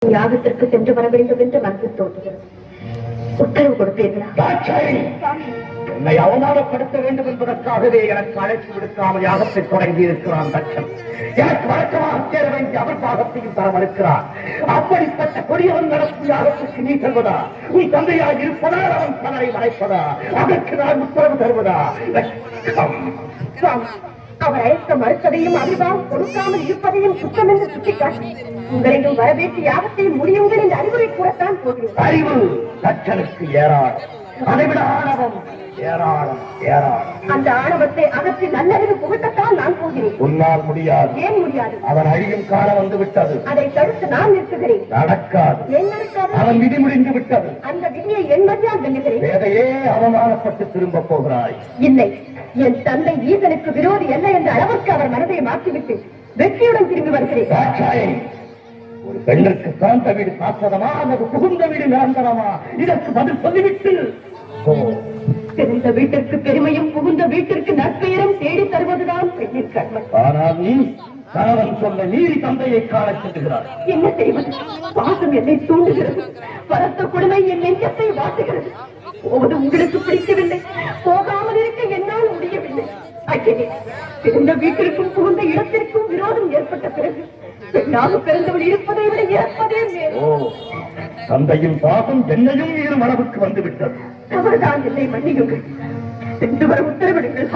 யாகத்திற்கு சென்று வர வேண்டும் என்று மனசு தோன்றுகிறது. உத்தரவு கொடுப்பீர்களா? என்னை அவமானப்படுத்த வேண்டும் என்பதற்காகவே எனக்கு அழைப்பு விடுக்காமல் யாகத்தை தொடங்கி இருக்கிறான் தட்சன். எனக்கு வழக்கமாக சேர வேண்டிய அவர் பாகத்தையும் தர மறுக்கிறார். அப்படிப்பட்ட கொடியவன் நடக்கும் யாகத்திற்கு நீ செல்வதா? நீ தந்தையாக இருப்பதால் அவன் பலரை மறைப்பதா? அதற்கு நான் உத்தரவு தருவதா? அவர் அழைக்க மறுப்பதையும் அறிவால் கொடுக்காமல் இருப்பதையும் குற்றம் என்று சுட்டிக்காட்டி உங்களையும் வரவேற்று யாகத்தை முடியுங்கள் என்று அறிவுரை கூறத்தான் போகிறேன். அறிவு தட்சனுக்கு ஏராளம், அதைவிட ஆணவம் ஏராளம் ஏராளம். அந்த ஆணவத்தை அகற்றி நல்லறிவு புகட்டத்தான் நான் போகிறேன். உன்னால் முடியாது. ஏன் முடியாது? அவன் அழியும் காலம் வந்து விட்டது. அதை தடுத்து நான் நிறுத்துகிறேன். நடக்காது. ஏன் நடக்காது? அவன் விதி முடிந்து விட்டது. அந்த விதியை என் மதியால் வெல்லுகிறேன். வேதையே அவமானப்பட்டு திரும்ப போகிறாய். இல்லை, என் தந்தை ஈசனுக்கு விரோதி அல்ல என்ற அளவுக்கு அவர் மனதை மாற்றிவிட்டு வெற்றியுடன் திரும்பி வருகிறேன். ஒரு பெண்ணிற்கு பிறந்த வீடு சாஸ்வதமா அல்லது புகுந்த வீடு நிரந்தரமா? இதற்கு பதில் சொல்லிவிட்டு பிறந்த வீட்டிற்கு பெருமையும் புகுந்த வீட்டிற்கு நற்பெயரும் தேடி தருவதுதான் பெண்ணின் கடமை. ஆனால் நீ கணவன் சொல்ல நீதி தந்தையை காண செல்கிறார். என்ன செய்வது? பாசம் என்னை தூண்டுகிறது, பரத்த கொடுமை என் நெஞ்சத்தை வாட்டுகிறது. போவது உங்களுக்கு பிடிக்கவில்லை, போகாமல் இருக்க என்னால் முடியவில்லை. ஐயனே, பிறந்த வீட்டிற்கும் புகுந்த இடத்திற்கும் விரோதம் ஏற்பட்ட பிறகு பெண்ணாக பிறந்தவள் இருப்பதை விட இறப்பதே மேலும். தந்தையின் பாசம் என்னையும் மீறும் அளவுக்கு வந்துவிட்டது. தவறுதான், என்னை மன்னியுங்கள். சென்று வர உத்தரவிடுங்கள்.